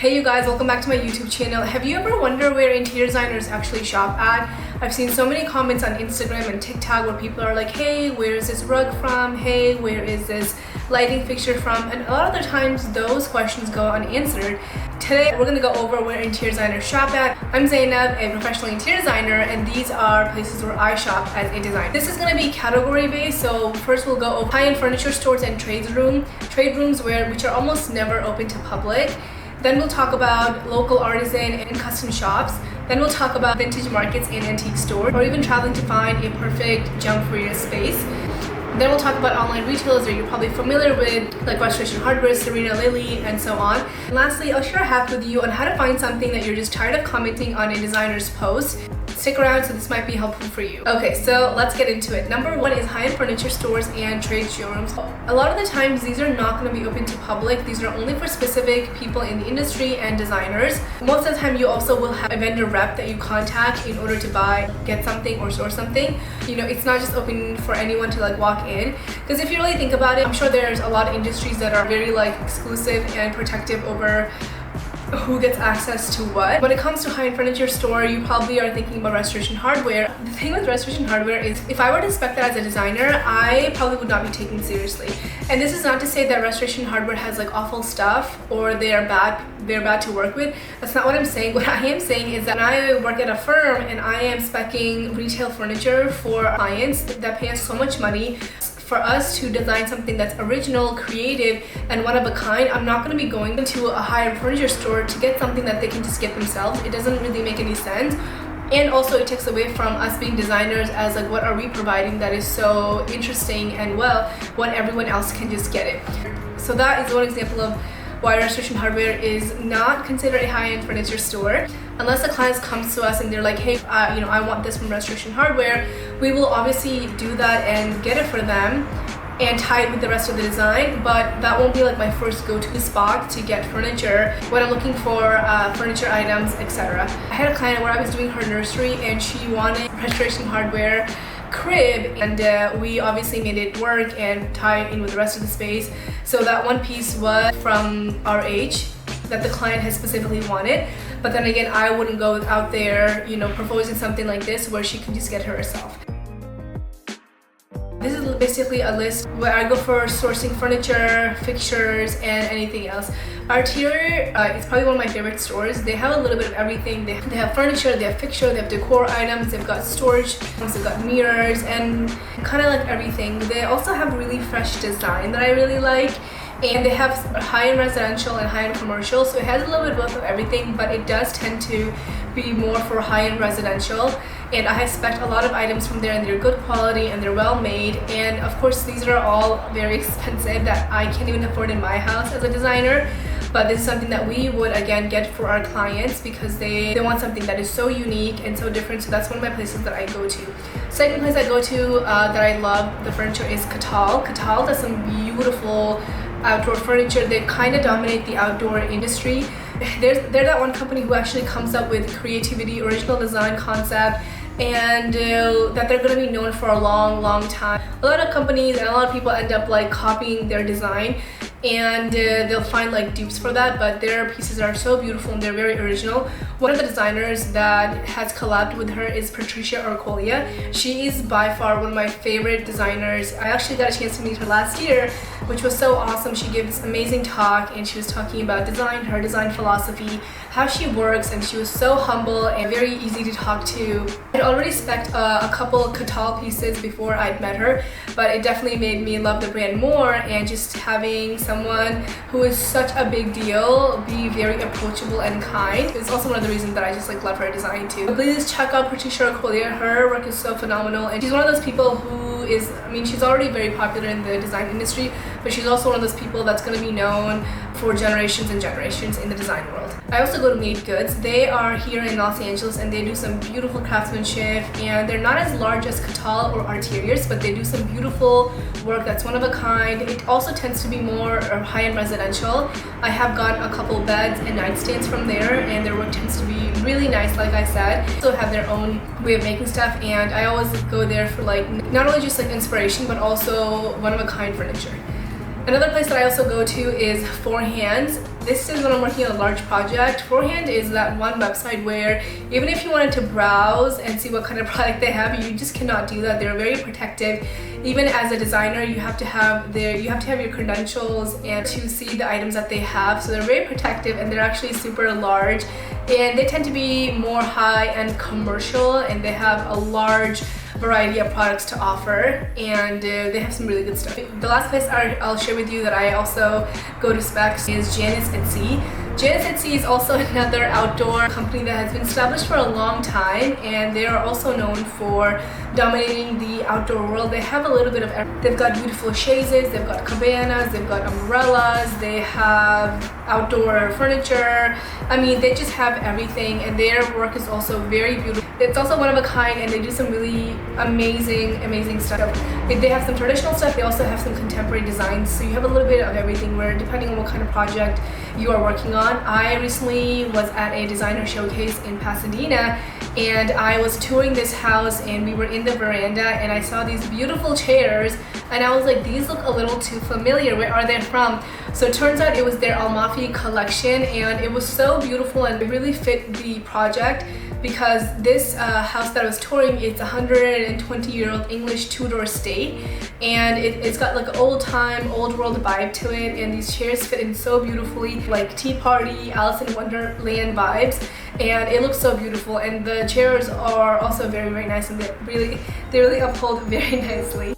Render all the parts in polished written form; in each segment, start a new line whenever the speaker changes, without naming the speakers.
Hey you guys, welcome back to my YouTube channel. Have you ever wondered where interior designers actually shop at? I've seen so many comments on Instagram and TikTok where people are like, hey, where is this rug from? Hey, where is this lighting fixture from? And a lot of the times those questions go unanswered. Today we're going to go over where interior designers shop at. I'm Zainab, a professional interior designer, and these are places where I shop as a designer. This is going to be category based, so first we'll go over high-end furniture stores and trade rooms which are almost never open to public. Then we'll talk about local artisan and custom shops. Then we'll talk about vintage markets and antique stores, or even traveling to find a perfect jump for your space. Then we'll talk about online retailers that you're probably familiar with, like Restoration Hardware, Serena Lily, and so on. And lastly, I'll share a hack with you on how to find something that you're just tired of commenting on a designer's post. Stick around, so this might be helpful for you. Okay, so let's get into it. Number one is high-end furniture stores and trade showrooms. A lot of the times these are not going to be open to public. These are only for specific people in the industry and designers. Most of the time you also will have a vendor rep that you contact in order to get something or store something. You know, it's not just open for anyone to like walk in, because if you really think about it, I'm sure there's a lot of industries that are very like exclusive and protective over who gets access to what. When it comes to high-end furniture store, you probably are thinking about Restoration Hardware. The thing with Restoration Hardware is if I were to spec that as a designer, I probably would not be taken seriously. And this is not to say that Restoration Hardware has like awful stuff or they're bad to work with. That's not what I'm saying. What I am saying is that I work at a firm and I am speccing retail furniture for clients that pay us so much money. For us to design something that's original, creative, and one of a kind, I'm not going to be going into a high-end furniture store to get something that they can just get themselves. It doesn't really make any sense. And also it takes away from us being designers as like, what are we providing that is so interesting and well, when everyone else can just get it. So that is one example of why Restoration Hardware is not considered a high-end furniture store. Unless the client comes to us and they're like, hey, I want this from Restoration Hardware, we will obviously do that and get it for them and tie it with the rest of the design, but that won't be like my first go-to spot to get furniture when I'm looking for furniture items, etc. I had a client where I was doing her nursery and she wanted Restoration Hardware crib, and we obviously made it work and tie it in with the rest of the space. So that one piece was from RH that the client has specifically wanted, but then again, I wouldn't go out there, proposing something like this where she can just get her herself. This is basically a list where I go for sourcing furniture, fixtures, and anything else. Artier is probably one of my favorite stores. They have a little bit of everything. They have furniture, they have fixture, they have decor items, they've got storage, they've got mirrors, and kind of like everything. They also have really fresh design that I really like. And they have high-end residential and high-end commercial, so it has a little bit both of everything, but it does tend to be more for high-end residential. And I have spec'd a lot of items from there, and they're good quality and they're well made. And of course these are all very expensive that I can't even afford in my house as a designer, but this is something that we would again get for our clients because they want something that is so unique and so different. So that's one of my places that I go to. Second place I go to that I love the furniture is Catal. Catal does some beautiful outdoor furniture. They kind of dominate the outdoor industry. They're that one company who actually comes up with creativity, original design concept, and that they're going to be known for a long time. A lot of companies and a lot of people end up like copying their design, and they'll find like dupes for that, but their pieces are so beautiful and they're very original. One of the designers that has collabed with her is Patricia Arcolia. She is by far one of my favorite designers. I actually got a chance to meet her last year, which was so awesome. She gave this amazing talk and she was talking about design, her design philosophy, how she works, and she was so humble and very easy to talk to. I'd already spec'd a couple Catal pieces before I'd met her, but it definitely made me love the brand more, and just having someone who is such a big deal be very approachable and kind is also one of the reasons that I just like love her design too. Please check out Patricia Arcolia. Her work is so phenomenal, and she's one of those people who is, she's already very popular in the design industry, but she's also one of those people that's going to be known for generations and generations in the design world. I also go to Made Goods. They are here in Los Angeles and they do some beautiful craftsmanship, and they're not as large as Catal or Arteriers, but they do some beautiful work that's one of a kind. It also tends to be more high-end residential. I have gotten a couple beds and nightstands from there, and their work tends to be really nice, like I said. They also have their own way of making stuff, and I always go there for like not only just like inspiration, but also one of a kind furniture. Another place that I also go to is Four Hands. This is when I'm working on a large project. Forehand is that one website where even if you wanted to browse and see what kind of product they have, you just cannot do that. They're very protective. Even as a designer, you have to have your credentials and to see the items that they have. So they're very protective, and they're actually super large, and they tend to be more high-end commercial, and they have a large variety of products to offer, and they have some really good stuff. The last place I'll share with you that I also go to specs is Janice at Sea. Janice at Sea is also another outdoor company that has been established for a long time, and they are also known for dominating the outdoor world. They have a little bit of everything. They've got beautiful chaises, they've got cabanas, they've got umbrellas, they have outdoor furniture. I mean, they just have everything, and their work is also very beautiful. It's also one of a kind, and they do some really amazing stuff. They have some traditional stuff, they also have some contemporary designs, so you have a little bit of everything where depending on what kind of project you are working on. I recently was at a designer showcase in Pasadena, and I was touring this house, and we were in the veranda, and I saw these beautiful chairs, and I was like, these look a little too familiar. Where are they from? So it turns out it was their Almafi collection, and it was so beautiful, and it really fit the project because this house that I was touring, it's a 120-year-old English two-door estate, and it's got like an old-time, old-world vibe to it, and these chairs fit in so beautifully, like Tea Party, Alice in Wonderland vibes, and it looks so beautiful. And the chairs are also very nice, and they really uphold very nicely.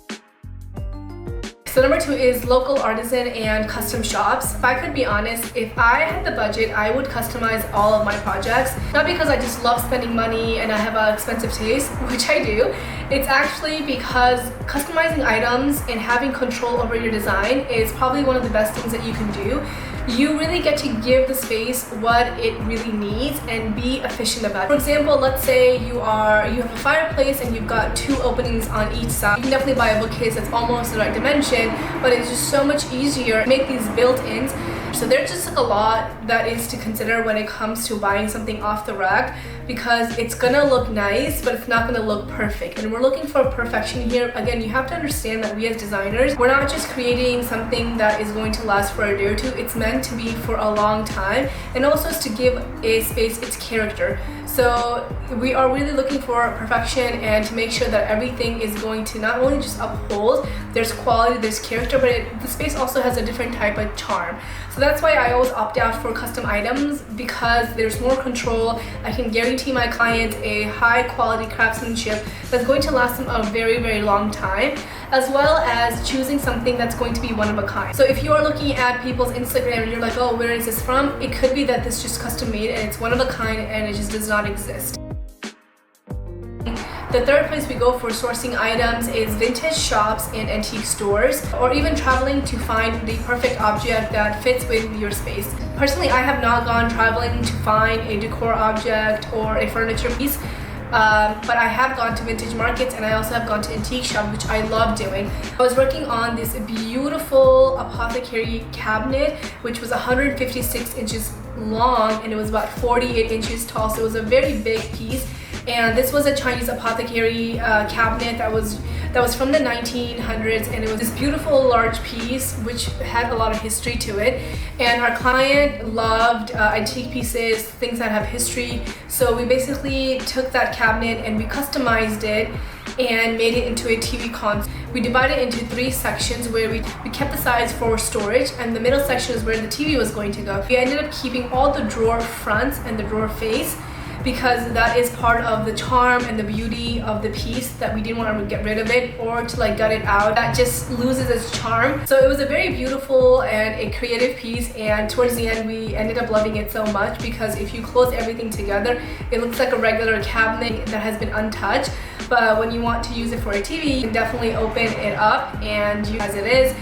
So number 2 is local artisan and custom shops. If I could be honest, if I had the budget, I would customize all of my projects. Not because I just love spending money and I have an expensive taste, which I do. It's actually because customizing items and having control over your design is probably one of the best things that you can do. You really get to give the space what it really needs and be efficient about it. For example, let's say you have a fireplace and you've got 2 openings on each side. You can definitely buy a bookcase that's almost the right dimension, but it's just so much easier to make these built-ins. So there's just like a lot that is to consider when it comes to buying something off the rack, because it's gonna look nice, but it's not gonna look perfect. And we're looking for perfection here. Again, you have to understand that we as designers, we're not just creating something that is going to last for a day or two. It's meant to be for a long time, and also is to give a space its character. So we are really looking for perfection and to make sure that everything is going to not only just uphold, there's quality, there's character, but the space also has a different type of charm. So that's why I always opt out for custom items, because there's more control. I can guarantee my clients a high quality craftsmanship that's going to last them a very long time, as well as choosing something that's going to be one of a kind. So if you are looking at people's Instagram and you're like, oh, where is this from? It could be that this is just custom made and it's one of a kind and it just does not exist. The third place we go for sourcing items is vintage shops and antique stores, or even traveling to find the perfect object that fits with your space. Personally, I have not gone traveling to find a decor object or a furniture piece, but I have gone to vintage markets, and I also have gone to antique shops, which I love doing. I was working on this beautiful apothecary cabinet, which was 156 inches long, and it was about 48 inches tall, so it was a very big piece. And this was a Chinese apothecary cabinet that was from the 1900s, and it was this beautiful large piece which had a lot of history to it. And our client loved antique pieces, things that have history. So we basically took that cabinet and we customized it and made it into a TV console. We divided it into 3 sections where we kept the sides for storage, and the middle section is where the TV was going to go. We ended up keeping all the drawer fronts and the drawer face, because that is part of the charm and the beauty of the piece, that we didn't want to get rid of it or to like gut it out. That just loses its charm. So it was a very beautiful and a creative piece, and towards the end we ended up loving it so much, because if you close everything together, it looks like a regular cabinet that has been untouched. But when you want to use it for a TV, you can definitely open it up and use it as it is.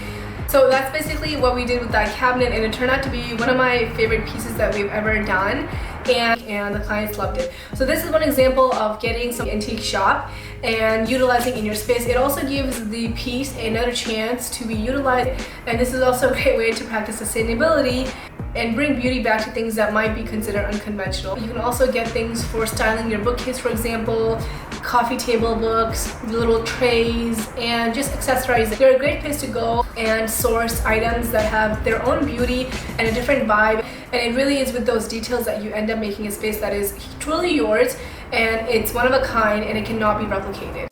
So that's basically what we did with that cabinet, and it turned out to be one of my favorite pieces that we've ever done, and the clients loved it. So this is one example of getting some antique shop and utilizing in your space. It also gives the piece another chance to be utilized, and this is also a great way to practice sustainability and bring beauty back to things that might be considered unconventional. You can also get things for styling your bookcase, for example, coffee table books, little trays, and just accessorize it. They're a great place to go. and source items that have their own beauty and a different vibe, and it really is with those details that you end up making a space that is truly yours and it's one of a kind and it cannot be replicated.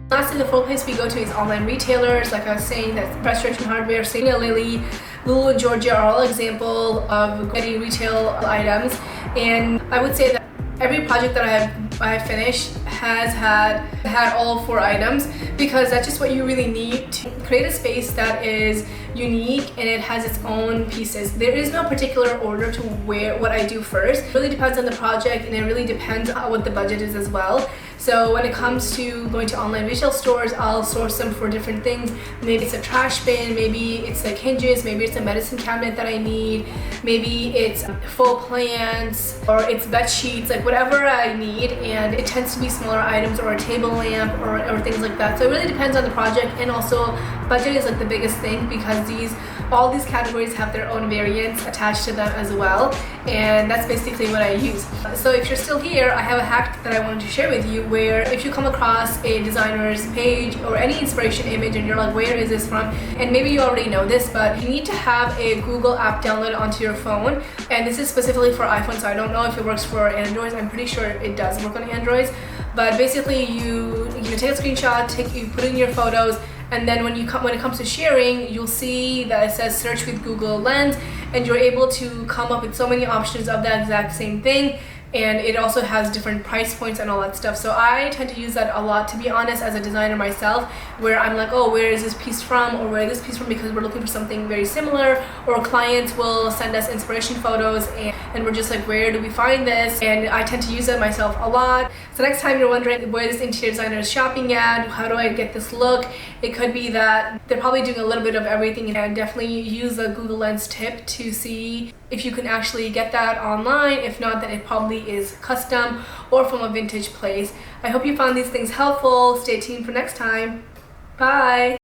Lastly, the fourth place we go to is online retailers. Like I was saying, that's Restoration Hardware, St. Lily, Lulu, Georgia are all example of any retail items, and I would say that every project that I've finished has had all 4 items, because that's just what you really need to create a space that is unique and it has its own pieces. There is no particular order to what I do first. It really depends on the project, and it really depends on what the budget is as well. So when it comes to going to online retail stores, I'll source them for different things. Maybe it's a trash bin, maybe it's like hinges, maybe it's a medicine cabinet that I need, maybe it's faux plants, or it's bed sheets, like whatever I need, and it tends to be smaller items or a table lamp or things like that. So it really depends on the project, and also budget is like the biggest thing, because all these categories have their own variants attached to them as well, and that's basically what I use. So if you're still here, I have a hack that I wanted to share with you, where if you come across a designer's page or any inspiration image and you're like, where is this from? And maybe you already know this, but you need to have a Google app downloaded onto your phone, and this is specifically for iPhone, so I don't know if it works for Androids. I'm pretty sure it does work on Androids, but basically you take a screenshot, you put in your photos, and then when it comes to sharing, you'll see that it says search with Google Lens, and you're able to come up with so many options of that exact same thing, and it also has different price points and all that stuff. So I tend to use that a lot, to be honest, as a designer myself, where I'm like, oh, where is this piece from, or where is this piece from, because we're looking for something very similar, or clients will send us inspiration photos and we're just like, where do we find this? And I tend to use that myself a lot. So next time you're wondering where this interior designer is shopping at, how do I get this look, it could be that they're probably doing a little bit of everything, and definitely use a Google Lens tip to see if you can actually get that online. If not, then it probably is custom or from a vintage place. I hope you found these things helpful. Stay tuned for next time. Bye!